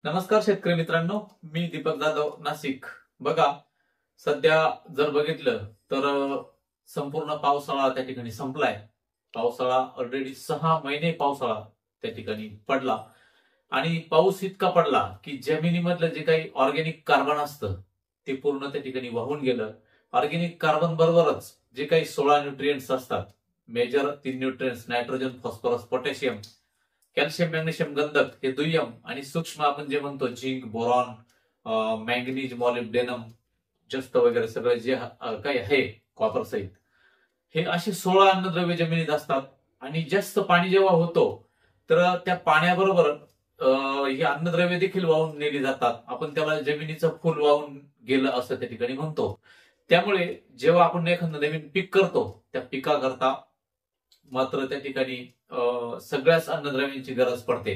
नमस्कार शेतकरी मित्रांनो, मी दीपक जाधव, नाशिक. बघा, सध्या जर बघितलं तर संपूर्ण पावसाळा त्या ठिकाणी संपलाय. पावसाळा ऑलरेडी 6 महिने पावसाळा त्या ठिकाणी पडला आणि पाऊस इतका पडला की जमिनीमधलं जे काही ऑर्गॅनिक कार्बन असतं ते पूर्ण त्या ठिकाणी वाहून गेलं. ऑर्गॅनिक कार्बन बरोबरच जे काही 16 न्यूट्रिएंट्स असतात, major 3 nutrients nitrogen, phosphorus, potassium, calcium, magnesium, गंधक हे दुय्यम आणि सूक्ष्म आपण जे म्हणतो झिंक, बोरॉन, मॅंगनीज, मॉलिब्डेनम, जस्त वगैरे सगळे जे काही आहे, कॉपर सहित, हे असे 16 अन्नद्रव्य जमिनीत असतात. आणि जास्त पाणी जेव्हा होतो तर त्या पाण्याबरोबर ही अन्नद्रव्य देखील वाहून नेली जातात. आपण त्याला जमिनीचं फुल वाहून गेलं असं त्या ठिकाणी म्हणतो. त्यामुळे जेव्हा आपण एखादं नवीन पीक करतो त्या पिकाकरता मात्र त्या ठिकाणी सगळ्याच अन्नद्रव्यांची गरज पडते.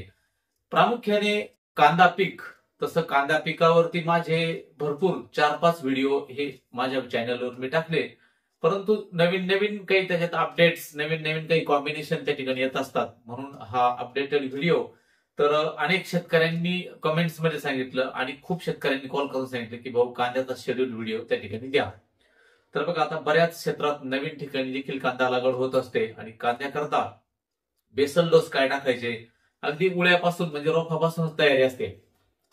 प्रामुख्याने कांदा पीक. तसं कांदा पिकावरती माझे भरपूर 4-5 व्हिडिओ हे माझ्या चॅनलवर मी टाकले, परंतु नवीन नवीन काही त्याच्यात अपडेट्स, नवीन नवीन काही कॉम्बिनेशन त्या ठिकाणी येत असतात, म्हणून हा अपडेटेड व्हिडिओ. तर अनेक शेतकऱ्यांनी कमेंट्स मध्ये सांगितलं आणि खूप शेतकऱ्यांनी कॉल करून सांगितलं की भाऊ कांद्याचा शेड्यूल व्हिडिओ त्या ठिकाणी द्या. तर बघा, आता बऱ्याच क्षेत्रात नवीन ठिकाणी देखील कांदा लागवड होत असते आणि कांद्याकरता बेसल डोस काय टाकायचे, अगदी मुळ्यापासून म्हणजे रोपापासूनच तयारी असते.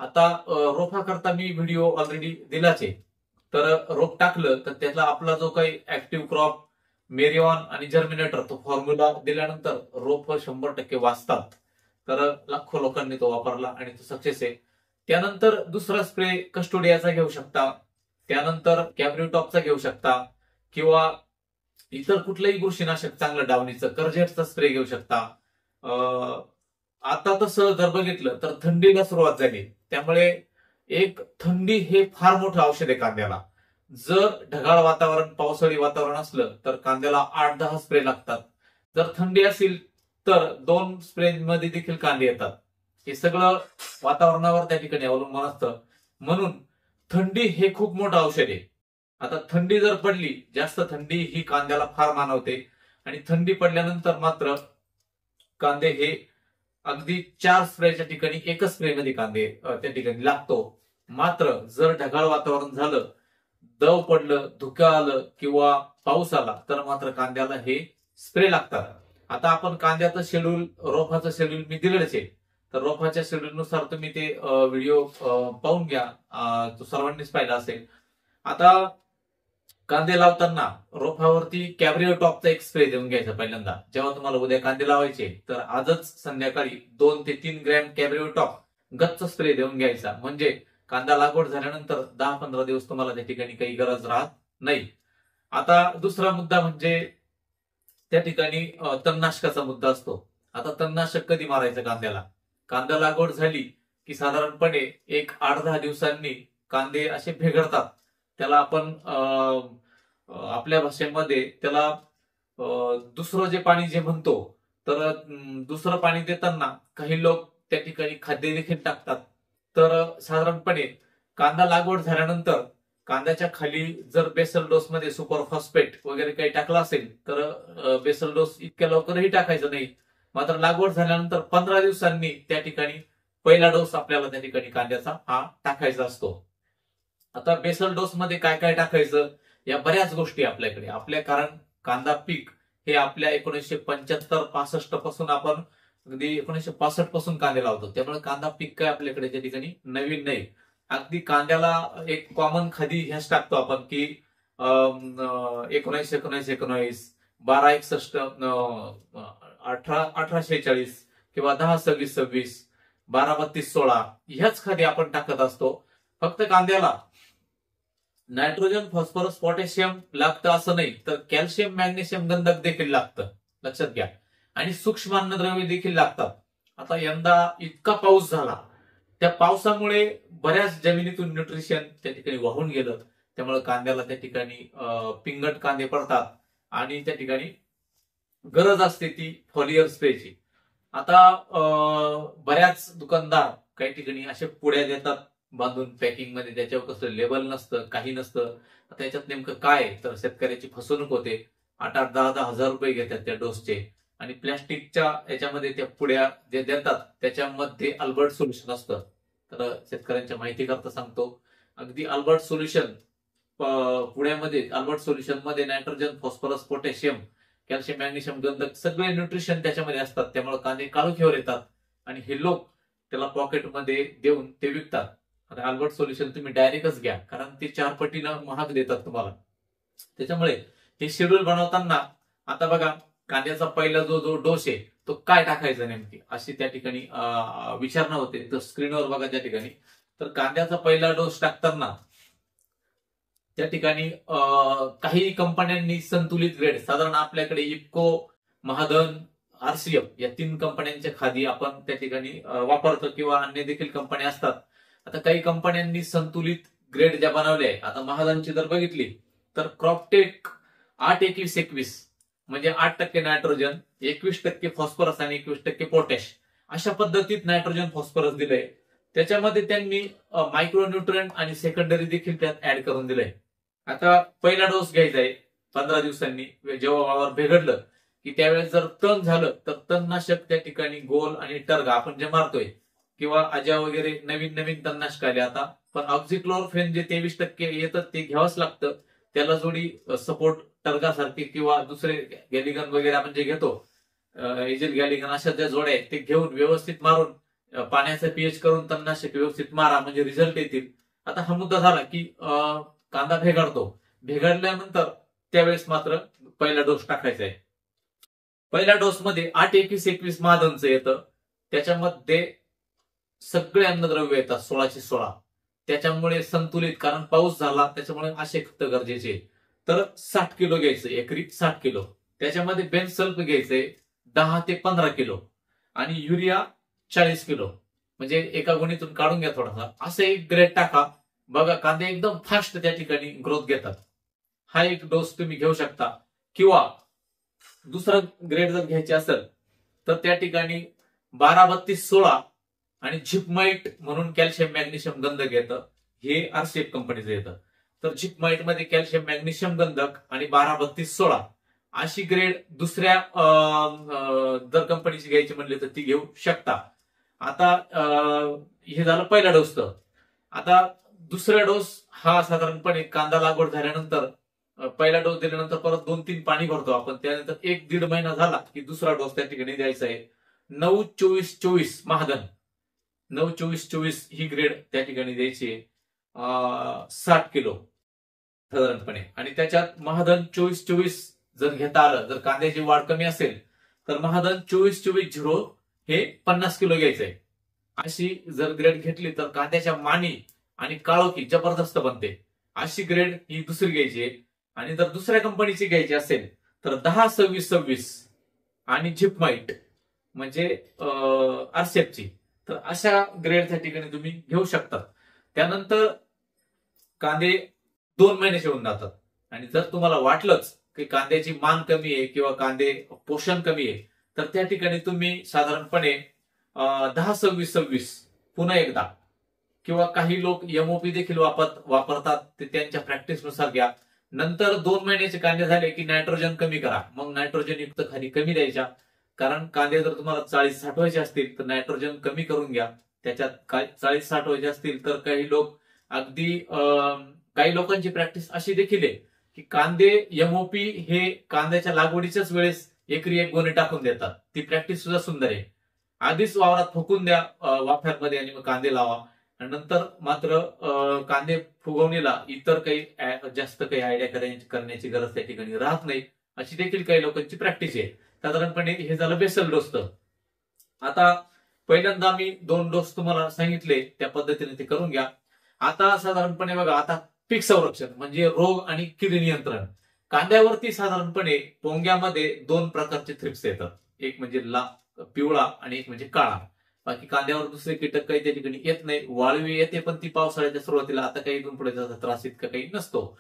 आता रोपा करता मी व्हिडिओ ऑलरेडी दिलाच आहे. तर रोप टाकलं तर त्याला आपला जो काही ऍक्टिव्ह क्रॉप, मेरिऑन आणि जर्मिनेटर तो फॉर्म्युला दिल्यानंतर रोप 100% वाचतात. तर लाखो लोकांनी तो वापरला आणि तो सक्सेस आहे. त्यानंतर दुसरा स्प्रे कस्टोडियाचा घेऊ शकता, त्यानंतर कॅब्रिटॉपचा घेऊ शकता, किंवा इतर कुठलंही बुरशीनाशक चांगलं डावणीचं कर्जेटचा स्प्रे घेऊ शकता. आता तसं जर बघितलं तर थंडीला सुरुवात झाली, त्यामुळे एक थंडी हे फार मोठं औषध आहे कांद्याला. जर ढगाळ वातावरण, पावसाळी वातावरण असलं तर कांद्याला 8-10 स्प्रे लागतात. जर थंडी असेल तर 2 स्प्रे मध्ये देखील कांदे येतात. हे सगळं वातावरणावर त्या ठिकाणी अवलंबून असतं, म्हणून थंडी हे खूप मोठं औषध आहे. आता थंडी जर पडली, जास्त थंडी ही कांद्याला फार मानवते आणि थंडी पडल्यानंतर मात्र कांदे हे अगदी 4 स्प्रेच्या ठिकाणी एकच स्प्रे मध्ये कांदे त्या ठिकाणी लागतो. मात्र जर ढगाळ वातावरण झालं, दव पडलं, धुकं आलं किंवा पाऊस आला तर मात्र कांद्याला हे स्प्रे लागतात. आता आपण कांद्याचं शेड्यूल, रोपाचं शेड्यूल मी दिलेलंच आहे. तर रोपाच्या शेड्यूल नुसार तुम्ही ते व्हिडिओ पाहून घ्या, तो सर्वांनीच पाहिला असेल. आता कांदे लावताना रोपावरती कॅब्रिओ टॉपचा एक स्प्रे देऊन घ्यायचा पहिल्यांदा. जेव्हा तुम्हाला उद्या कांदे लावायचे तर आजच संध्याकाळी 2 ते 3 ग्रॅम कॅब्रिओ टॉप गच्च स्प्रे देऊन घ्यायचा, म्हणजे कांदा लागवड झाल्यानंतर 10-15 दिवस तुम्हाला त्या ठिकाणी काही गरज राहत नाही. आता दुसरा मुद्दा म्हणजे त्या ठिकाणी तणनाशकाचा मुद्दा असतो. आता तणनाशक कधी मारायचं कांद्याला? कांदा लागवड झाली की साधारणपणे एक 8-10 दिवसांनी कांदे असे भेगडतात. त्याला आपण आपल्या भाषेमध्ये त्याला दुसरं जे पाणी जे म्हणतो, तर दुसरं पाणी देताना काही लोक त्या ठिकाणी खाद्य देखील टाकतात. तर साधारणपणे कांदा लागवड झाल्यानंतर कांद्याच्या खाली जर बेसल डोस मध्ये सुपर फॉस्फेट वगैरे काही टाकला असेल तर बेसल डोस इतक्या लवकरही टाकायचं नाही. मात्र लागवड झाल्यानंतर 15 दिवसांनी त्या ठिकाणी पहिला डोस आपल्याला त्या ठिकाणी कांद्याचा हा टाकायचा असतो. आता बेसल डोस मध्ये काय काय टाकायचं, या बऱ्याच गोष्टी आपल्या कारण कांदा पीक हे आपल्या 1975-65 पासून आपण अगदी 1965 पासून कांदे लावतो. त्यामुळे कांदा पीक काय आपल्याकडे त्या ठिकाणी नवीन नाही. अगदी कांद्याला एक कॉमन खादी ह्याच टाकतो आपण की 19-19-19, 12-61, 18-18-46 किंवा 10-26-26, 12-32-16 ह्याच खादी आपण टाकत असतो. फक्त कांद्याला नायट्रोजन, फॉस्फरस, पोटॅशियम लागतं असं नाही, तर कॅल्शियम, मॅग्नेशियम, गंधक देखील लागतं, लक्षात घ्या. आणि सूक्ष्म अन्नद्रव्ये देखील लागतात. आता यंदा इतका पाऊस झाला, त्या पावसामुळे बऱ्याच जमिनीतून न्यूट्रिशन त्या ठिकाणी वाहून गेलं. त्यामुळे कांद्याला त्या ठिकाणी पिंगट कांदे पडतात आणि त्या ठिकाणी गरज असते ती फॉलियर स्प्रेची. आता बऱ्याच दुकानदार काही ठिकाणी अशा पुड्या देतात बांधून पॅकिंग मध्ये, त्याच्यावर कसलं लेबल नसतं, काही नसतं. त्याच्यात नेमकं काय, तर शेतकऱ्याची फसवणूक होते. 8-8, 10-10 हजार रुपये घेतात त्या डोसचे आणि प्लॅस्टिकच्या याच्यामध्ये त्या पुड्या जे देतात त्याच्यामध्ये अल्बर्ट सोल्युशन असतं. तर शेतकऱ्यांच्या माहिती करता सांगतो. अगदी अल्बर्ट सोल्युशन पुण्यामध्ये अल्बर्ट सोल्युशन मध्ये nitrogen, phosphorus, potassium, calcium, magnesium, गंधक सगळे न्यूट्रिशन त्याच्यामध्ये असतात. त्यामुळे कांदे काळोखीवर येतात आणि हे लोक त्याला पॉकेटमध्ये देऊन ते विकतात. आता अल्बर्ट सोल्युशन तुम्ही डायरेक्टच घ्या, कारण ते 4 पटीनं महाग देतात तुम्हाला. त्याच्यामुळे हे शेड्यूल बनवताना आता बघा कांद्याचा पहिला जो डोस आहे तो काय टाकायचा नेमकी अशी त्या ठिकाणी विचारणा होते. तर स्क्रीनवर बघा त्या ठिकाणी. तर कांद्याचा पहिला डोस टाकताना त्या ठिकाणी काही कंपन्यांनी संतुलित ग्रेड, साधारण आपल्याकडे इफ्को, महाधन, आरसीएफ या 3 कंपन्यांच्या खादी आपण त्या ठिकाणी वापरतो किंवा अन्य देखील कंपन्या असतात. आता काही कंपन्यांनी संतुलित ग्रेड ज्या बनवल्या आहे, आता महाधनची जर बघितली तर क्रॉपटेक 8-21-21 म्हणजे 8% नायट्रोजन, 21% फॉस्फरस आणि 21% पोटॅश अशा पद्धतीत नायट्रोजन फॉस्फरस दिलंय. त्याच्यामध्ये त्यांनी मायक्रोन्यूट्रंट आणि सेकंडरी देखील त्यात ऍड करून दिलंय. आता पहिला डोस घ्यायचा आहे 15 दिवसांनी, जेव्हा वावर भेगडलं की त्यावेळेस जर तण झालं तर तणनाशक त्या ठिकाणी गोल आणि टर्गा आपण जे मारतोय किंवा अजा वगैरे नवीन तणनाशक आले आता, पण ऑक्झिक्लोरोफेन जे 23% येतं ते घ्यावंच लागतं. त्याला जोडी सपोर्ट टर्गा सारखे किंवा दुसरे गॅलिगन वगैरे आपण जे घेतो, एजल गॅलिगन अशा ज्या जोड्या आहेत ते घेऊन व्यवस्थित मारून पाण्याचा पीएच करून तणनाशक व्यवस्थित मारा म्हणजे रिझल्ट येतील. आता हा मुद्दा झाला की कांदा भेगडल्यानंतर त्यावेळेस मात्र पहिला डोस टाकायचा आहे. पहिल्या डोस मध्ये 8-21-21 महाधनचं येतं. त्याच्यामध्ये सगळे अन्नद्रव्य येतात 1616. त्याच्यामुळे संतुलित, कारण पाऊस झाला त्याच्यामुळे असे खत गरजेचे. तर 60 किलो घ्यायचं, एकरी 60 किलो. त्याच्यामध्ये बेनसल्फ घ्यायचंय 10 ते 15 किलो आणि युरिया 40 किलो. म्हणजे एका गुणीतून काढून घ्या थोडासा, असं एक ग्रेड टाका. बघा कांदे एकदम फास्ट त्या ठिकाणी ग्रोथ घेतात. हा एक डोस तुम्ही घेऊ शकता. किंवा दुसरा ग्रेड जर घ्यायचे असेल तर त्या ठिकाणी 12-32-16 आणि झिपमाइट म्हणून कॅल्शियम मॅग्नेशियम गंधक येतं, हे आरसीएफ कंपनीचं येतं. तर झिपमाइट मध्ये कॅल्शियम मॅग्नेशियम गंधक आणि 12-32-16 अशी ग्रेड दुसऱ्या जर कंपनीची घ्यायची म्हणली तर ती घेऊ शकता. आता हे झालं पहिला डोस. आता दुसरा डोस हा साधारणपणे कांदा लागवड झाल्यानंतर पहिला डोस दिल्यानंतर परत 2-3 पाणी भरतो आपण, त्यानंतर 1-1.5 महिना झाला की दुसरा डोस त्या ठिकाणी द्यायचा आहे. 9-24-24 महाधन, 9-24-24 ही ग्रेड त्या ठिकाणी द्यायची आहे 60 किलो साधारणपणे. आणि त्याच्यात महाधन 24-24 जर घेता आलं, जर कांद्याची वाढ कमी असेल तर महाधन 24-24-0 हे 50 किलो घ्यायचंय. अशी जर ग्रेड घेतली तर कांद्याच्या मानी आणि काळोखी जबरदस्त बनते. अशी ग्रेड ही दुसरी घ्यायची आहे. आणि जर दुसऱ्या कंपनीची घ्यायची असेल तर 10-26-26 आणि झिपमाइट म्हणजे आरसीएफची, तर अशा ग्रेड त्या ठिकाणी तुम्ही घेऊ शकता. त्यानंतर कांदे 2 महिन्याचे होऊन जातात. आणि जर तुम्हाला वाटलंच की कांद्याची मान कमी आहे किंवा कांदे पोषण कमी आहे तर त्या ठिकाणी तुम्ही साधारणपणे 10-26-26 पुन्हा एकदा, किंवा काही लोक एमओपी देखील वापरतात, ते त्यांच्या प्रॅक्टिसनुसार घ्या. नंतर 2 महिन्याचे कांदे झाले की नायट्रोजन कमी करा, मग नायट्रोजन युक्त खाली कमी द्यायच्या. कारण कांदे जर तुम्हाला 40 साठवायचे असतील तर नायट्रोजन कमी करून घ्या. त्याच्यात 40 साठवायचे असतील तर काही लोक अगदी काही लोकांची प्रॅक्टिस अशी देखील आहे की कांदे एमओपी हे कांद्याच्या लागवडीच्याच वेळेस एकरी 1 गोणी टाकून देतात. ती प्रॅक्टिस सुद्धा सुंदर आहे. आधीच वावरात फुकून द्या वाफ्यामध्ये आणि मग कांदे लावा. आणि नंतर मात्र कांदे फुगवणीला इतर काही जास्त काही आयडिया करण्याची गरज त्या ठिकाणी राहत नाही, अशी देखील काही लोकांची प्रॅक्टिस आहे. साधारणपणे हे झालं बेसल डोस. आता पहिल्यांदा मी 2 डोस तुम्हाला सांगितले, त्या पद्धतीने ते करून घ्या. आता साधारणपणे बघा, आता पीक संरक्षण म्हणजे रोग आणि कीड नियंत्रण. कांद्यावरती साधारणपणे पोंग्यामध्ये 2 प्रकारचे थ्रिप्स येतात, एक म्हणजे पिवळा आणि एक म्हणजे काळा. बाकी कांद्यावर दुसरे कीटक काही त्या ठिकाणी येत नाही. वाळवी येते पण ती पावसाळ्याच्या सुरुवातीला, आता काही इथून पुढे त्रास इतका काही नसतो.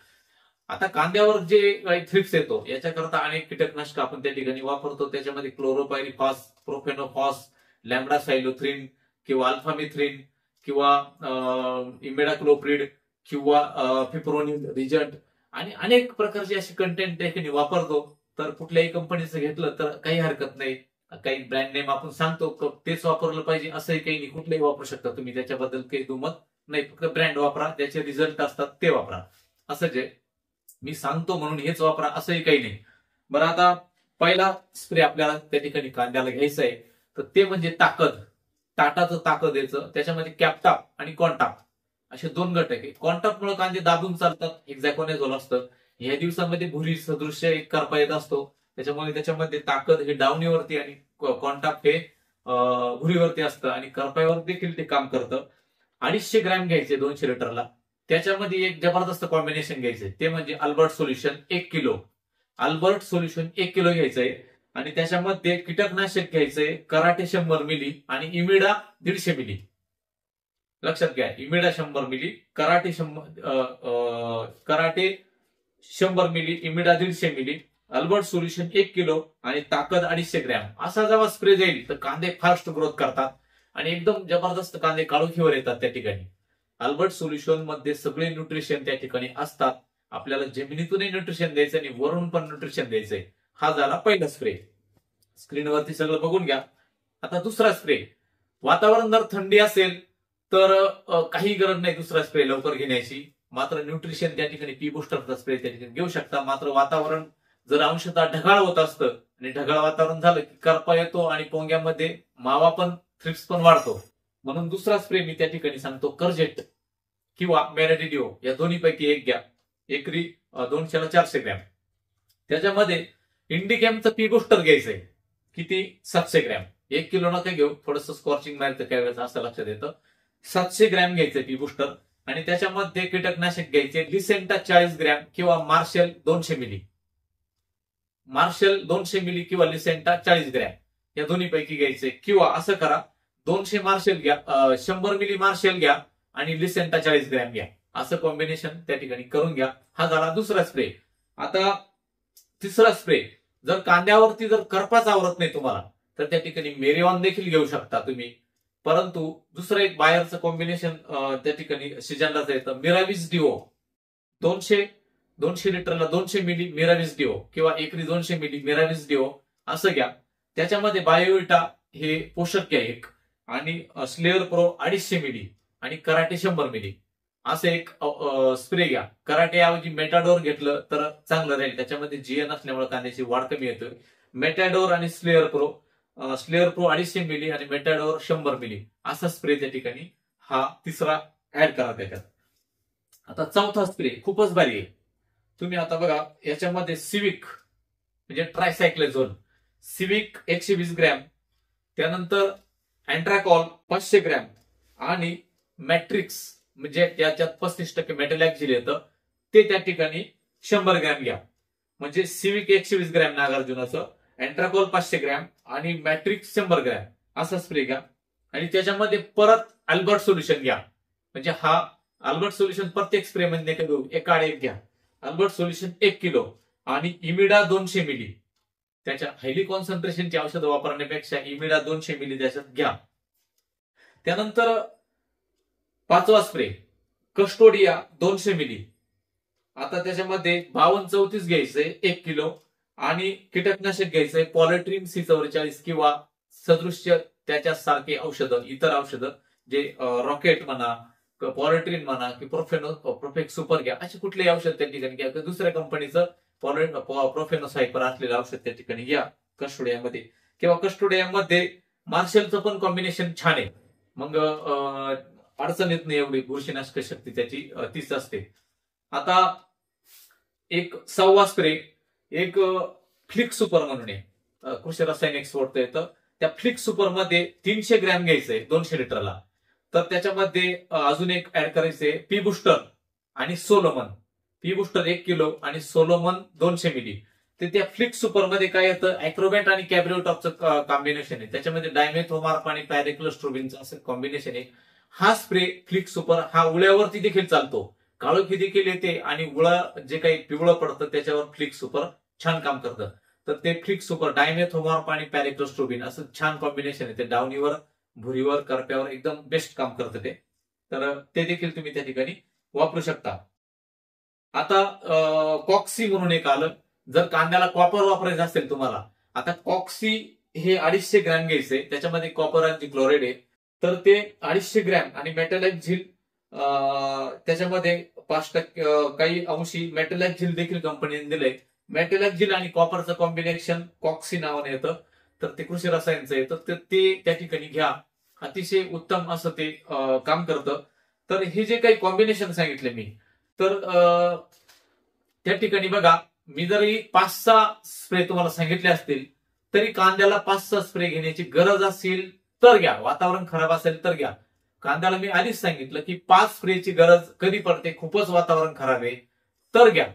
आता कांद्यावर जे काही थ्रिप्स येतो याच्याकरता अनेक कीटकनाशक आपण त्या ठिकाणी वापरतो. त्याच्यामध्ये क्लोरोपायरिफॉस, प्रोफेनोफॉस, लॅम्ब्डासायलोथ्रिन किंवा अल्फामिथ्रिन किंवा इमेडाक्लोप्रिड किंवा फिप्रोनिल रिजंट आणि अनेक प्रकारचे असे कंटेंट त्या ठिकाणी वापरतो. तर कुठल्याही कंपनीचं घेतलं तर काही हरकत नाही. काही ब्रँड नेम आपण सांगतो तेच वापरलं पाहिजे असंही काही नाही, कुठलंही वापरू शकता तुम्ही, त्याच्याबद्दल काही दुमत नाही. फक्त ब्रँड वापरा, ज्याचे रिझल्ट असतात ते वापरा. असं जे मी सांगतो म्हणून हेच वापरा असंही काही नाही. बरं, आता पहिला स्प्रे आपल्याला त्या ठिकाणी कांद्याला घ्यायचा आहे, तर ते म्हणजे ताकद. टाटाचं ताकद यायचं, त्याच्यामध्ये कॅप्टाप आणि कॉन्टाप असे 2 घटक आहे. कॉन्टापमुळे कांदे दाबून चालतात, हेक्झॅकोनाझोल असतं. ह्या दिवसामध्ये भुरी सदृश्य एक करपा येत असतो, त्याच्यामुळे त्याच्यामध्ये ताकद हे डावणीवरती आणि कॉन्टाप हे भुरीवरती असतं आणि करपायावर देखील ते काम करतं. 250 ग्रॅम घ्यायचे 200 लिटरला. त्याच्यामध्ये एक जबरदस्त कॉम्बिनेशन घ्यायचंय, ते म्हणजे Albert solution 1 kilo. Albert solution 1 kilo घ्यायचंय आणि त्याच्यामध्ये कीटकनाशक घ्यायचंय कराटे 100 मिली आणि इमिडा 150 मिली. लक्षात घ्या, इमिडा 100 मिली, कराटे 100 मिली, इमिडा 150 मिली, अल्बर्ट सोल्युशन 1 किलो आणि ताकद 250 ग्रॅम. असा जेव्हा स्प्रे जाईल तर कांदे फास्ट ग्रोथ करतात आणि एकदम जबरदस्त कांदे काळोखीवर येतात त्या ठिकाणी. अल्बर्ट सोल्युशन मध्ये सगळे न्यूट्रिशन त्या ठिकाणी असतात. आपल्याला जमिनीतूनही न्यूट्रिशन द्यायचं आणि वरून पण न्यूट्रिशन द्यायचंय. हा झाला पहिला स्प्रे. स्क्रीनवरती सगळं बघून घ्या. आता दुसरा स्प्रे. वातावरण जर थंडी असेल तर काही गरज नाही दुसरा स्प्रे लवकर घेण्याची. मात्र न्यूट्रिशन त्या ठिकाणी पी बुस्टरचा स्प्रे त्या ठिकाणी घेऊ शकता. मात्र वातावरण जर अंशतः ढगाळ होत असतं आणि ढगाळ वातावरण झालं की करपा येतो आणि पोंग्यामध्ये मावा पण, थ्रिप्स पण वाढतो. म्हणून दुसरा स्प्रे मी त्या ठिकाणी सांगतो कर्जेट किंवा मेराडिडिओ, या दोन्हीपैकी एक घ्या. एकरी 200 ला 400 ग्रॅम. त्याच्यामध्ये इंडिकॅमचं पी बुस्टर घ्यायचंय. किती? 700 ग्रॅम. 1 किलो नका घेऊ, थोडंसं स्कॉर्चिंग मारतं काय वेळेस असं लक्षात येतं. 700 ग्रॅम घ्यायचंय पी बुस्टर आणि त्याच्यामध्ये कीटकनाशक घ्यायचे लिसेंटा 40 ग्रॅम किंवा मार्शल 200 मिली. मार्शल 200 मिली किंवा लिसेंटा 40 ग्रॅम या दोन्हीपैकी घ्यायचे. किंवा असं करा, 200 मार्शल घ्या, 100 मिली मार्शल घ्या आणि लिसेंटा 40 ग्रॅम घ्या. असं कॉम्बिनेशन त्या ठिकाणी करून घ्या. हा झाला दुसरा स्प्रे. आता तिसरा स्प्रे. जर कांद्यावरती जर करपाच आवरत नाही तुम्हाला तर त्या ठिकाणी मेरिऑन देखील घेऊ शकता तुम्ही. परंतु दुसरं एक बायरचं कॉम्बिनेशन त्या ठिकाणी सीजनलाच येतं, मिराविस डिओ. 200 लिटरला 200 मिली मिराविस डिओ किंवा एकरी 200 मिली मिराविस डिओ असं घ्या. त्याच्यामध्ये बायोविटा हे पोषक आहे एक आणि स्लेअर प्रो 250 मिली आणि कराटे 100 मिली असं एक स्प्रे घ्या. कराटे ऐवजी मेटाडोर घेतलं तर चांगलं राहील, त्याच्यामध्ये जीएन असल्यामुळे कांद्याची वाढ कमी येते. मेटाडोर आणि स्लेअर प्रो 250 मिली आणि मेटाडोर 100 मिली असा स्प्रे त्या ठिकाणी हा तिसरा ऍड करा त्याच्यात. आता चौथा स्प्रे खूपच भारी आहे. तुम्ही आता बघा, याच्यामध्ये सिविक म्हणजे ट्रायसायक्लेझोन, सिविक 120 ग्रॅम, त्यानंतर अँट्राकॉल 500 ग्रॅम आणि मॅट्रिक्स म्हणजे त्याच्यात 35% मेटलॅक्झिल येतं ते त्या ठिकाणी 100 ग्रॅम घ्या. म्हणजे सिविक 120 ग्रॅम नागार्जुनाचं, अँट्राकॉल 500 ग्रॅम आणि मॅट्रिक्स 100 ग्रॅम असा स्प्रे घ्या. आणि त्याच्यामध्ये परत अल्बर्ट सोल्युशन घ्या. म्हणजे हा अल्बर्ट सोल्युशन प्रत्येक स्प्रे मध्ये एका एक घ्या. अल्बर्ट सोल्युशन 1 किलो आणि इमिडा 200 मिली. त्याच्या हायली कॉन्सन्ट्रेशनची औषधं वापरण्यापेक्षा इमिडा 200 मिली त्याच्यात घ्या. त्यानंतर पाचवा स्प्रे कस्टोडिया 200 मिली. आता त्याच्यामध्ये 52-34 घ्यायचंय 1 किलो आणि कीटकनाशक घ्यायचंय पॉलिट्रिन C44 किंवा सदृश्य त्याच्या सारखे औषधं, इतर औषधं जे रॉकेट म्हणा, पॉलिट्रिन म्हणा की प्रोफेक्स सुपर घ्या. असे कुठलेही औषध त्या ठिकाणी घ्या. दुसऱ्या कंपनीचं प्रोफेनोसायपर असलेलं औषध त्या ठिकाणी घ्या कस्टोडियामध्ये. किंवा कस्टोडियामध्ये मार्शलचं पण कॉम्बिनेशन छान आहे. मग अडचण येत नाही एवढी, बुरशीनाशक शक्ती त्याची तीच असते. आता एक 6वा स्प्रे, एक फ्लिक सुपर म्हणून आहे, कृषी रसायन एक्सपोर्ट येतं. त्या फ्लिक सुपर मध्ये 300 ग्रॅम घ्यायचंय 200 लिटरला. तर त्याच्यामध्ये अजून एक ऍड करायचंय पी बुस्टर आणि सोलोमन. पी बुस्टर 1 किलो आणि सोलोमन 200 मिली. ते त्या फ्लिक सुपर मध्ये काय येतं, अॅक्रोबॅट आणि कॅब्रिओटॉपचं कॉम्बिनेशन आहे. त्याच्यामध्ये डायमेथोमार्प आणि पॅरेक्लोस्ट्रोबिनचं असं कॉम्बिनेशन आहे. हा स्प्रे फ्लिक सुपर हा उळ्यावरती देखील चालतो, काळोखी देखील येते आणि उळा जे काही पिवळं पडतं त्याच्यावर फ्लिक सुपर छान काम करतं. तर ते फ्लिक सुपर डायमेथोमार्प आणि पॅरेक्लोस्ट्रोबिन असं छान कॉम्बिनेशन आहे. ते डावणीवर, भुरीवर, करप्यावर एकदम बेस्ट काम करतं ते. तर ते देखील तुम्ही त्या ठिकाणी वापरू शकता. आता कॉक्सी म्हणून एक आलं. जर कांद्याला कॉपर वापरायचं असेल तुम्हाला, आता कॉक्सी हे 250 ग्रॅम घ्यायचे, त्याच्यामध्ये कॉपर आणि क्लोराईड आहे. तर ते 250 ग्रॅम आणि मेटॅलिक झिल त्याच्यामध्ये 5% काही अंशी मेटॅलिक झिल देखील कंपनीने दिलंय. मेटॅलिक झिल आणि कॉपरचं कॉम्बिनेशन कॉक्सी नावाने येतं, तर ते कृषी रसायनचं येतं, तर ते त्या ठिकाणी घ्या. अतिशय उत्तम असं ते काम करतं. तर हे जे काही कॉम्बिनेशन सांगितले मी, तर त्या ठिकाणी बघा, मी जरी 5-6 स्प्रे तुम्हाला सांगितले असतील तरी कांद्याला 5-6 स्प्रे घेण्याची गरज असेल तर घ्या, वातावरण खराब असेल तर घ्या. कांद्याला मी आधीच सांगितलं की 5 स्प्रेची गरज कधी पडते, खूपच वातावरण खराब आहे तर घ्या.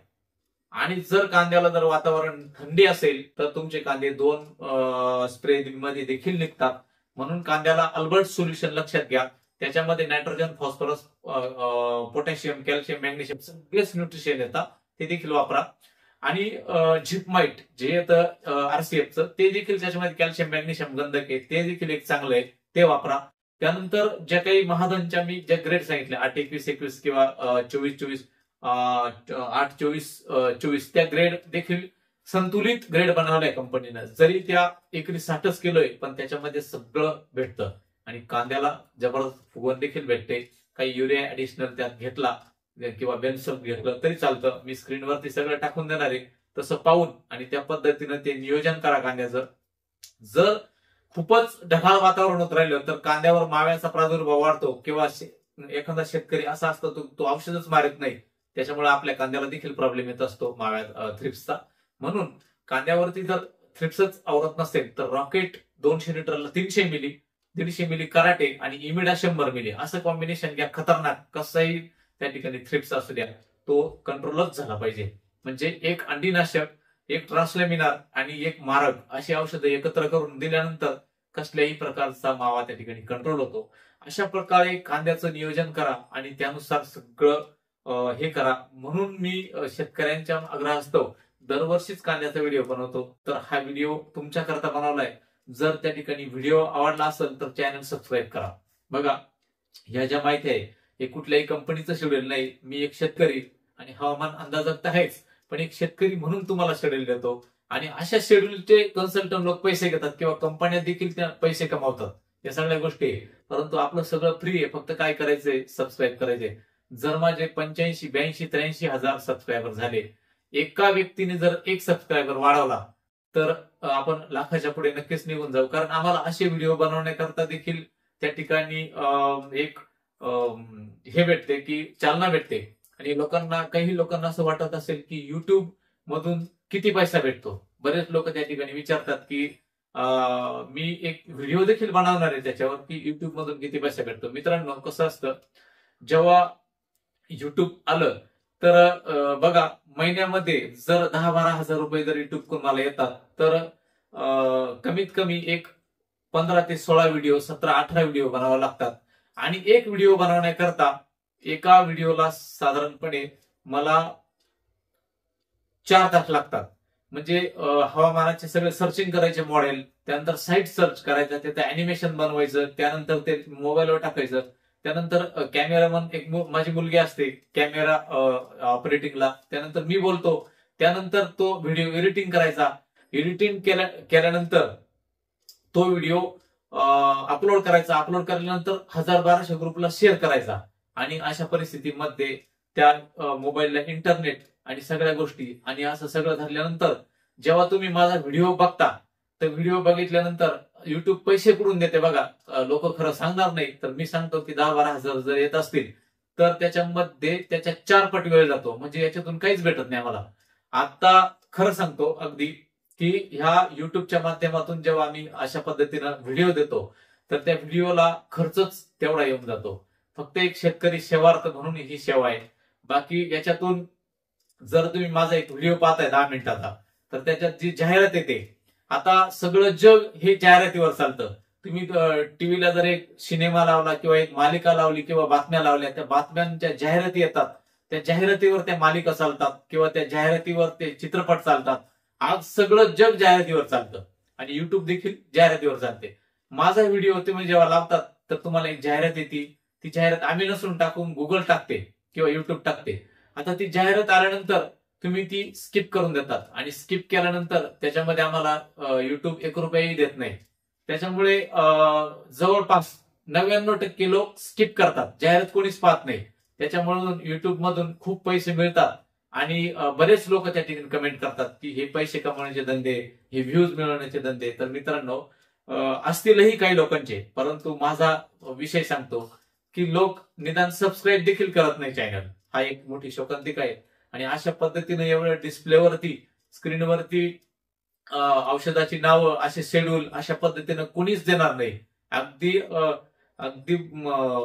आणि जर कांद्याला जर वातावरण थंडी असेल तर तुमचे कांदे 2 स्प्रे मध्ये देखील निघतात. म्हणून कांद्याला अल्बर्ट सोल्युशन लक्षात घ्या. त्याच्यामध्ये nitrogen, phosphorus, potassium, calcium, magnesium सगळेच न्यूट्रिशन येतात, ते देखील वापरा. आणि झिपमाइट जे येतं आरसीएफचं, ते देखील त्याच्यामध्ये कॅल्शियम, मॅग्नेशियम, गंधक आहे, ते देखील एक चांगलं आहे, ते वापरा. त्यानंतर ज्या काही महाधनच्या मी ज्या ग्रेड सांगितल्या 8-21-21 किंवा 24-24, 8-24-24, त्या ग्रेड देखील संतुलित ग्रेड बनवलाय कंपनीनं. जरी त्या एकरी 60च किलो आहे, पण त्याच्यामध्ये सगळं भेटतं आणि कांद्याला जबरदस्त फुगवण देखील भेटते. काही युरिया ऍडिशनल त्यात घेतला किंवा बेन्सॉल घेतलं तरी चालतं. मी स्क्रीनवरती सगळं टाकून देणार आहे, तसं पाहून आणि त्या पद्धतीनं ते नियोजन करा कांद्याचं. जर खूपच ढगाळ वातावरण होत राहिलं तर कांद्यावर माव्याचा प्रादुर्भाव वाढतो किंवा एखादा शेतकरी असा असतो तो औषधच मारत नाही, त्याच्यामुळे आपल्या कांद्याला देखील प्रॉब्लेम येत असतो माव्या थ्रिप्सचा. म्हणून कांद्यावरती जर थ्रिप्सच आवरत नसेल तर रॉकेट 200 लिटरला 300 मिली, 150 मिली कराटे आणि इमिडा 100 मिली असं कॉम्बिनेशन घ्या. खतरनाक, कसंही त्या ठिकाणी थ्रिप्स असू द्या, तो कंट्रोलच झाला पाहिजे. म्हणजे एक अंडीनाशक, एक ट्रान्सलेमिनार आणि एक मारक अशी औषधं एकत्र करून दिल्यानंतर कसल्याही प्रकारचा मावा त्या ठिकाणी कंट्रोल होतो. अशा प्रकारे कांद्याचं नियोजन करा आणि त्यानुसार सगळं हे करा. म्हणून मी शेतकऱ्यांच्या आग्रहास्तव दरवर्षीच कांद्याचा व्हिडिओ बनवतो. तर हा व्हिडिओ तुमच्याकरता बनवलाय. जर त्या ठिकाणी व्हिडिओ आवडला असेल तर चॅनल सबस्क्राईब करा. बघा, ह्या ज्या माहिती आहे हे कुठल्याही कंपनीचं शेड्यूल नाही. मी एक शेतकरी आणि हवामान अंदाजक आहेच, पण एक शेतकरी म्हणून तुम्हाला शेड्यूल देतो. आणि अशा शेड्यूलचे कन्सल्टंट लोक पैसे घेतात किंवा कंपन्या देखील त्या पैसे कमावतात, या सगळ्या गोष्टी. परंतु आपलं सगळं फ्री आहे, फक्त काय करायचंय, सबस्क्राईब करायचंय. जर माझे 85, 82, 83 हजार सबस्क्रायबर झाले, एका व्यक्तीने जर एक सबस्क्रायबर वाढवला तर आपण लाखाच्या पुढे नक्कीच निघून जाऊ. कारण आम्हाला असे व्हिडिओ बनवण्याकरता देखील त्या ठिकाणी एक हे भेटते की चालना भेटते. आणि काही लोकांना असं वाटत असेल की युट्यूब मधून किती पैसा भेटतो. बरेच लोक त्या ठिकाणी विचारतात की मी एक व्हिडिओ देखील बनवणार आहे त्याच्यावर की युट्यूब मधून किती पैसा भेटतो. मित्रांनो, कसं असतं, जेव्हा युट्यूब आलं तर बघा, महिन्यामध्ये जर 10-12 हजार रुपये जर युट्यूब कडून मला येतात तर कमीत कमी एक 15 ते 16 व्हिडिओ, 17-18 व्हिडिओ बनावे लागतात. आणि एक व्हिडिओ बनवण्याकरता एका व्हिडिओला साधारणपणे मला 4 तास लागतात. म्हणजे हवामानाचे सगळे सर्चिंग करायचे मॉडेल, त्यानंतर साईट सर्च करायचं, त्याचं अॅनिमेशन बनवायचं, त्यानंतर ते मोबाईलवर टाकायचं, त्यानंतर कॅमेरामन एक माझी मुलगी असते कॅमेरा ऑपरेटिंगला, त्यानंतर मी बोलतो, त्यानंतर तो व्हिडिओ एडिटिंग करायचा. एडिटिंग केल्यानंतर तो व्हिडिओ अपलोड करायचा. अपलोड केल्यानंतर 1000-1200 ग्रुपला शेअर करायचा. आणि अशा परिस्थितीमध्ये त्या मोबाईलला इंटरनेट आणि सगळ्या गोष्टी आणि असं सगळं झाल्यानंतर जेव्हा तुम्ही माझा व्हिडिओ बघता, तर व्हिडिओ बघितल्यानंतर युट्यूब पैसे कुठून देते बघा. लोक खरं सांगणार नाही, तर मी सांगतो की 10-12 हजार जर येत असतील तर त्याच्यामध्ये त्याच्या 4 पट वेळ जातो. म्हणजे याच्यातून काहीच भेटत नाही मला. आता खरं सांगतो अगदी की ह्या युट्यूबच्या माध्यमातून जेव्हा आम्ही अशा पद्धतीनं व्हिडिओ देतो तर त्या व्हिडिओला खर्चच तेवढा येऊन जातो. फक्त एक शेतकरी सेवार्थ म्हणून ही सेवा आहे. बाकी याच्यातून जर तुम्ही माझा एक व्हिडिओ पाहताय 10 मिनिटाचा, तर त्याच्यात जी जाहिरात येते, आता सगळं जग हे जाहिरातीवर चालतं. तुम्ही टीव्हीला जर एक सिनेमा लावला किंवा एक मालिका लावली किंवा बातम्या लावल्या, त्या बातम्यांच्या जाहिराती येतात, त्या जाहिरातीवर त्या मालिका चालतात किंवा त्या जाहिरातीवर ते चित्रपट चालतात. आज सगळं जग जाहिरातीवर चालतं आणि युट्यूब देखील जाहिरातीवर चालते. माझा व्हिडिओ तुम्ही जेव्हा लावतात तर तुम्हाला एक जाहिरात येते. ती जाहिरात आम्ही नसून टाकून गुगल टाकते किंवा युट्यूब टाकते. आता ती जाहिरात आल्यानंतर तुम्ही ती स्किप करून देतात आणि स्किप केल्यानंतर त्याच्यामध्ये आम्हाला युट्यूब 1 रुपयाही देत नाही. त्याच्यामुळे जवळपास 99% लोक स्किप करतात, जाहिरात कोणीच पाहत नाही. त्याच्यामुळे युट्यूब मधून खूप पैसे मिळतात आणि बरेच लोक त्या ठिकाणी कमेंट करतात की हे पैसे कमवण्याचे धंदे, हे व्ह्यूज मिळवण्याचे धंदे. तर मित्रांनो, असतीलही काही लोकांचे, परंतु माझा विषय सांगतो की लोक निदान सबस्क्राईब देखील करत नाही चॅनल. हा एक मोठी शोकांतिका आहे. आणि अशा पद्धतीने एवढं डिस्प्लेवरती, स्क्रीनवरती औषधाची नावं, असे शेड्यूल अशा पद्धतीनं कोणीच देणार नाही. अगदी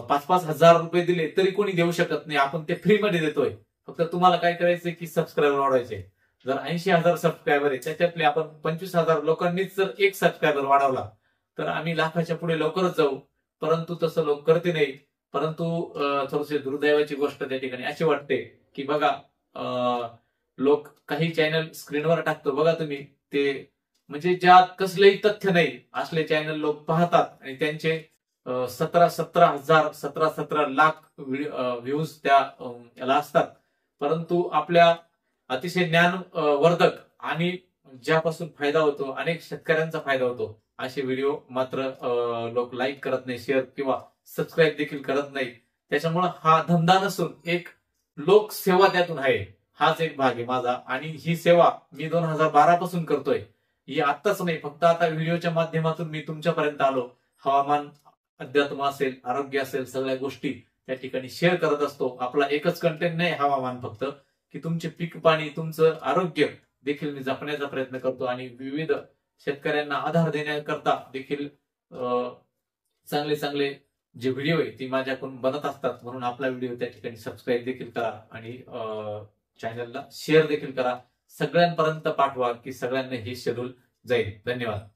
5-5 हजार रुपये दिले तरी कोणी देऊ शकत नाही. आपण ते फ्रीमध्ये देतोय. फक्त तुम्हाला काय करायचंय की सबस्क्रायबर वाढवायचे. जर 80,000 सबस्क्रायबर आहे, त्याच्यातले आपण 25,000 लोकांनीच जर एक सबस्क्रायबर वाढवला तर आम्ही लाखाच्या पुढे लवकरच जाऊ. परंतु तसं लोक करते नाही. परंतु थोडीशी दुर्दैवाची गोष्ट त्या ठिकाणी अशी वाटते की बघा, लोक काही चॅनल स्क्रीनवर टाकतो बघा तुम्ही, ते म्हणजे ज्यात कसलेही तथ्य नाही असले चॅनल लोक पाहतात आणि त्यांचे 17 लाख व्ह्यूज त्या याला असतात. परंतु आपल्या अतिशय ज्ञानवर्धक आणि ज्यापासून फायदा होतो, अनेक शेतकऱ्यांचा फायदा होतो, असे व्हिडिओ मात्र लोक लाईक करत नाही, शेअर किंवा सबस्क्राईब देखील करत नाही. त्याच्यामुळे हा धंदा नसून एक लोकसेवा त्यातून आहे. हाच एक भाग आहे माझा आणि ही सेवा मी 2012 पासून करतोय. ही आत्ताच नाही, फक्त आता व्हिडिओच्या माध्यमातून मी तुमच्यापर्यंत आलो. हवामान, अध्यात्म असेल, आरोग्य असेल, सगळ्या गोष्टी त्या ठिकाणी शेअर करत असतो. आपला एकच कंटेंट नाही हवामान, फक्त की तुमचे पीक पाणी, तुमचं आरोग्य देखील मी जपण्याचा प्रयत्न करतो आणि विविध शेतकऱ्यांना आधार देण्याकरता देखील चांगले चांगले जे व्हिडिओ आहे ती माझ्याकडून बनत असतात. म्हणून आपला व्हिडिओ त्या ठिकाणी सबस्क्राईब देखील करा आणि चॅनलला शेअर देखील करा. सगळ्यांपर्यंत पाठवा की सगळ्यांना हे शेड्यूल जाईल. धन्यवाद.